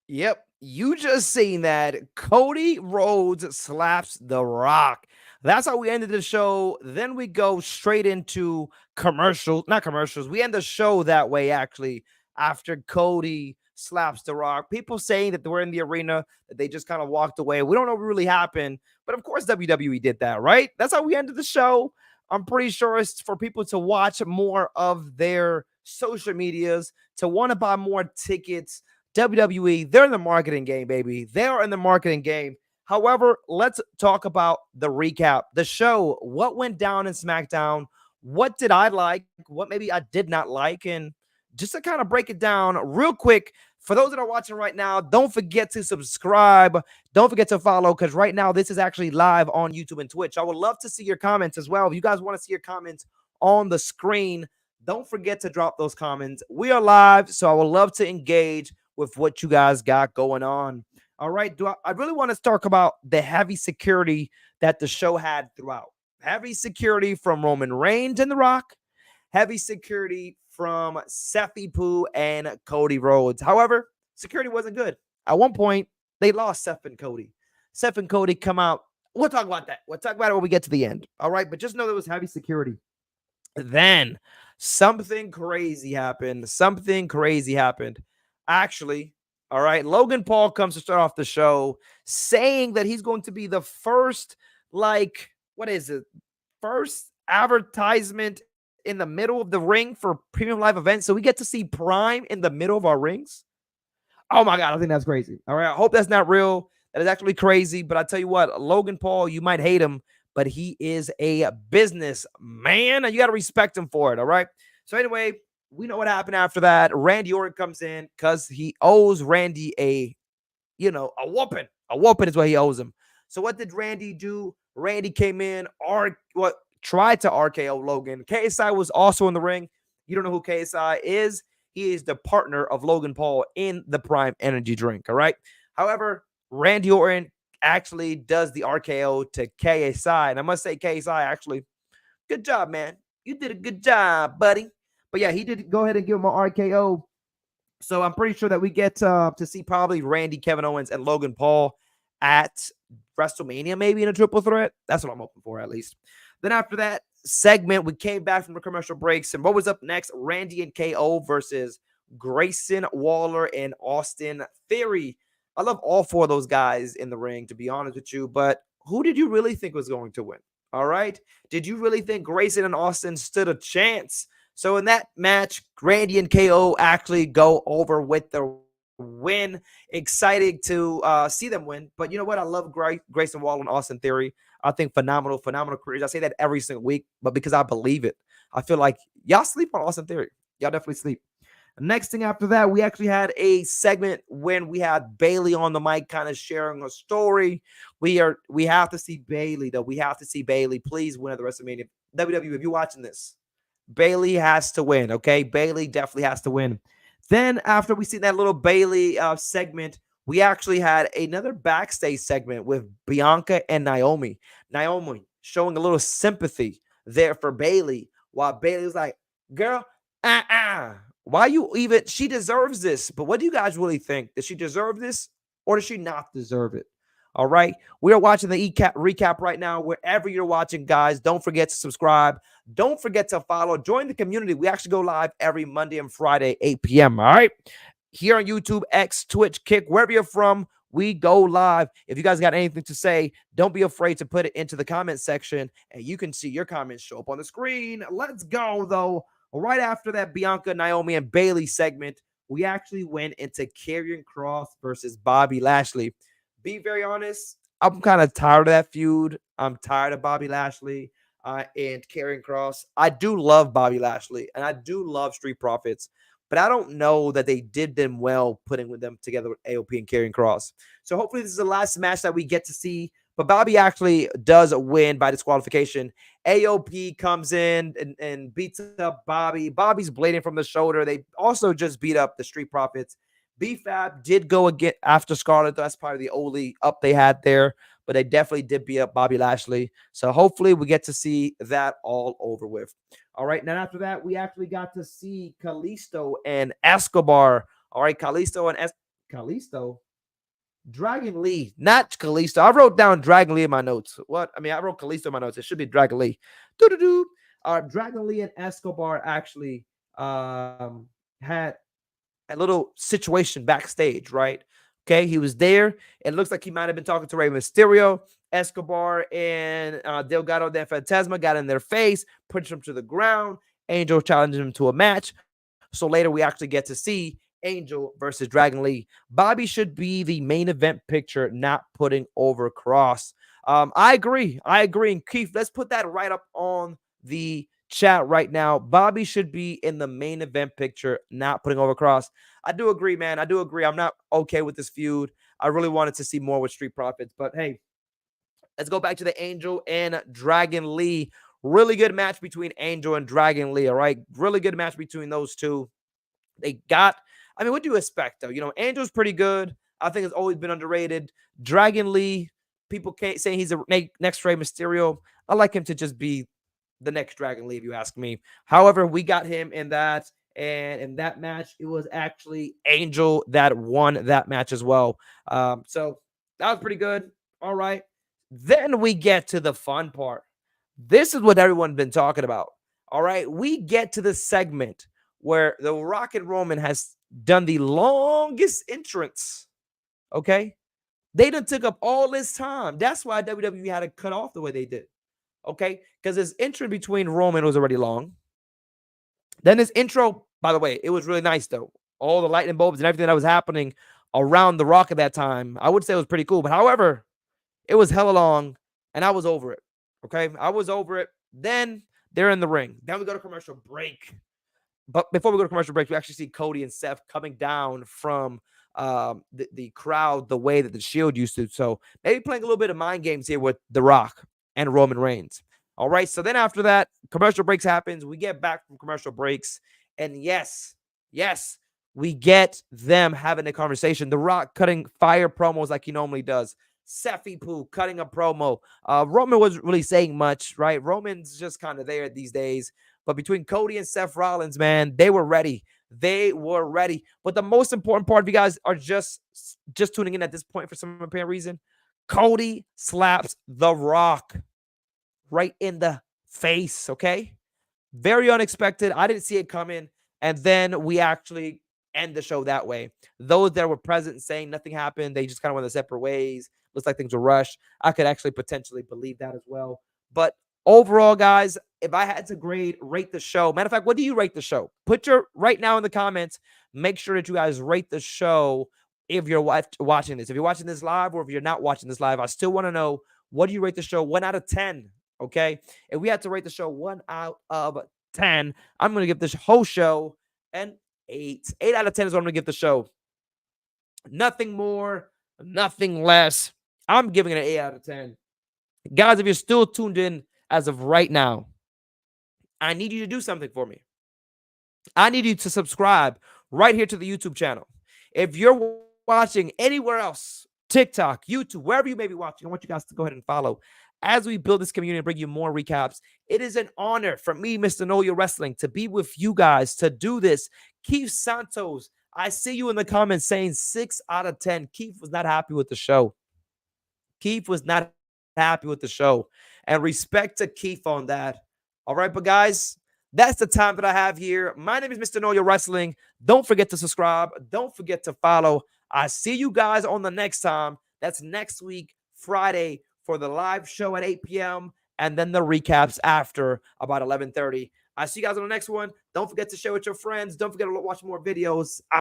Yep, you just seen that. Cody Rhodes slaps The Rock. That's how we ended the show. Then we go straight into commercials, not commercials. We end the show that way, actually, after Cody slaps The Rock. People saying that they were in the arena, that they just kind of walked away. We don't know what really happened, but of course, WWE did that, right? That's how we ended the show. I'm pretty sure it's for people to watch more of their social medias, to want to buy more tickets. WWE, they're in the marketing game, baby. They are in the marketing game. However, let's talk about the recap. The show, what went down in SmackDown? What did I like? What maybe I did not like? And just to kind of break it down real quick, for those that are watching right now, don't forget to subscribe. Don't forget to follow because right now this is actually live on YouTube and Twitch. I would love to see your comments as well. If you guys want to see your comments on the screen, don't forget to drop those comments. We are live, so I would love to engage with what you guys got going on. All right. I really want to talk about the heavy security that the show had throughout. Heavy security from Roman Reigns and The Rock. Heavy security from Seffi Poo and Cody Rhodes. However, security wasn't good. At one point, they lost Seth and Cody. Seth and Cody come out. We'll talk about that. We'll talk about it when we get to the end. All right. But just know there was heavy security. Then something crazy happened. Something crazy happened. Actually, all right, Logan Paul comes to start off the show saying that he's going to be the first, like, what is it? First advertisement in the middle of the ring for premium live events. So we get to see Prime in the middle of our rings. Oh my God, I think that's crazy. All right, I hope that's not real. That is actually crazy. But I tell you what, Logan Paul, you might hate him, but he is a business man, and you got to respect him for it. All right. So anyway, we know what happened after that. Randy Orton comes in because he owes Randy a whooping. A whooping is what he owes him. So what did Randy do? Randy came in, tried to RKO Logan. KSI was also in the ring. You don't know who KSI is. He is the partner of Logan Paul in the Prime Energy drink. All right. However, Randy Orton actually does the RKO to KSI. And I must say, KSI, actually, good job, man. You did a good job, buddy. But yeah, he did go ahead and give him an RKO. So I'm pretty sure that we get to see probably Randy, Kevin Owens, and Logan Paul at WrestleMania, maybe in a triple threat. That's what I'm hoping for, at least. Then after that segment, we came back from the commercial breaks. And what was up next? Randy and KO versus Grayson Waller and Austin Theory. I love all four of those guys in the ring, to be honest with you. But who did you really think was going to win? All right. Did you really think Grayson and Austin stood a chance? So in that match, Randy and KO actually go over with the win. Excited to see them win. But you know what? I love Grayson Waller and Austin Theory. I think phenomenal careers. I say that every single week, but because I believe it. I feel like y'all sleep on Austin Theory. Y'all definitely sleep. Next thing after that, we actually had a segment when we had Bailey on the mic kind of sharing a story. We have to see Bailey, though. We have to see Bailey. Please win at the WrestleMania. WWE, if you're watching this, Bailey has to win, okay? Bailey definitely has to win. Then after we see that little Bailey segment, we actually had another backstage segment with Bianca and Naomi. Naomi showing a little sympathy there for Bailey, while Bailey was like, girl, why you even, she deserves this. But what do you guys really think? Does she deserve this or does she not deserve it? All right. We are watching the recap right now. Wherever you're watching, guys, don't forget to subscribe. Don't forget to follow. Join the community. We actually go live every Monday and Friday, 8 p.m. All right. Here on YouTube, X, Twitch, Kick, wherever you're from, we go live. If you guys got anything to say, don't be afraid to put it into the comment section and you can see your comments show up on the screen. Let's go, though. Right after that Bianca, Naomi, and Bailey segment, we actually went into Karrion Kross versus Bobby Lashley. Be very honest, I'm kind of tired of that feud. I'm tired of Bobby Lashley and Karrion Kross. I do love Bobby Lashley, and I do love Street Profits, but I don't know that they did them well putting with them together with AOP and Karrion Kross. So hopefully this is the last match that we get to see. But Bobby actually does win by disqualification. AOP comes in and beats up Bobby. Bobby's bleeding from the shoulder. They also just beat up the Street Profits. BFAB did go again after Scarlett. That's probably the only up they had there. But they definitely did beat up Bobby Lashley. So hopefully we get to see that all over with. All right. Now after that, we actually got to see Kalisto and Escobar. All right. Kalisto and Kalisto. Dragon Lee, not Kalisto. I wrote down Dragon Lee in my notes. What? I mean, I wrote Kalisto in my notes. It should be Dragon Lee. Doo-doo-doo. Dragon Lee and Escobar actually had a little situation backstage, right? Okay, he was there. It looks like he might have been talking to Rey Mysterio. Escobar and Delgado de Fantasma got in their face, pushed him to the ground. Angel challenged him to a match. So later we actually get to see Angel versus Dragon Lee. Bobby should be the main event picture, not putting over Cross. I agree. I agree. And Keith, let's put that right up on the chat right now. Bobby should be in the main event picture, not putting over Cross. I do agree, man. I do agree. I'm not okay with this feud. I really wanted to see more with Street Profits, but hey, let's go back to the Angel and Dragon Lee. Really good match between Angel and Dragon Lee. All right, really good match between those two. They got, I mean, what do you expect though? You know, Angel's pretty good. I think it's always been underrated. Dragon Lee, people can't say he's a next Rey Mysterio. I like him to just be the next Dragon Lee, if you ask me. However, we got him in that, and in that match, it was actually Angel that won that match as well. So that was pretty good. All right. Then we get to the fun part. This is what everyone's been talking about. All right. We get to the segment where the Rock and Roman has done the longest entrance. Okay. They done took up all this time. That's why WWE had to cut off the way they did. Okay. Because his intro between Roman was already long. Then his intro, by the way, it was really nice though. All the lightning bulbs and everything that was happening around the Rock at that time, I would say it was pretty cool. But however, it was hella long and I was over it. Okay. I was over it. Then they're in the ring. Then we go to commercial break. But before we go to commercial break, we actually see Cody and Seth coming down from the crowd the way that the Shield used to. So maybe playing a little bit of mind games here with The Rock and Roman Reigns. All right. So then after that, commercial breaks happens. We get back from commercial breaks. And yes, we get them having a conversation. The Rock cutting fire promos like he normally does. Seffi Poo cutting a promo. Roman wasn't really saying much, right? Roman's just kind of there these days. But between Cody and Seth Rollins, man, they were ready. They were ready. But the most important part, if you guys are just tuning in at this point for some apparent reason, Cody slaps The Rock right in the face, okay? Very unexpected. I didn't see it coming. And then we actually end the show that way. Those that were present saying nothing happened, they just kind of went their separate ways. Looks like things were rushed. I could actually potentially believe that as well. But overall, guys, if I had to rate the show, matter of fact, what do you rate the show? Put your right now in the comments. Make sure that you guys rate the show if you're watching this. If you're watching this live or if you're not watching this live, I still want to know, what do you rate the show? 1 out of 10, okay? If we had to rate the show 1 out of 10, I'm going to give this whole show an 8. 8 out of 10 is what I'm going to give the show. Nothing more, nothing less. I'm giving it an 8 out of 10. Guys, if you're still tuned in as of right now, I need you to do something for me. I need you to subscribe right here to the YouTube channel. If you're watching anywhere else, TikTok, YouTube, wherever you may be watching, I want you guys to go ahead and follow. As we build this community and bring you more recaps, it is an honor for me, Mr. Know Your Wrestling, to be with you guys, to do this. Keith Santos, I see you in the comments saying 6 out of 10. Keith was not happy with the show. Keith was not happy with the show. And respect to Keith on that. All right, but guys, that's the time that I have here. My name is Mr. Know Your Wrestling. Don't forget to subscribe. Don't forget to follow. I see you guys on the next time. That's next week, Friday, for the live show at 8 p.m. and then the recaps after about 11:30. I see you guys on the next one. Don't forget to share with your friends. Don't forget to watch more videos.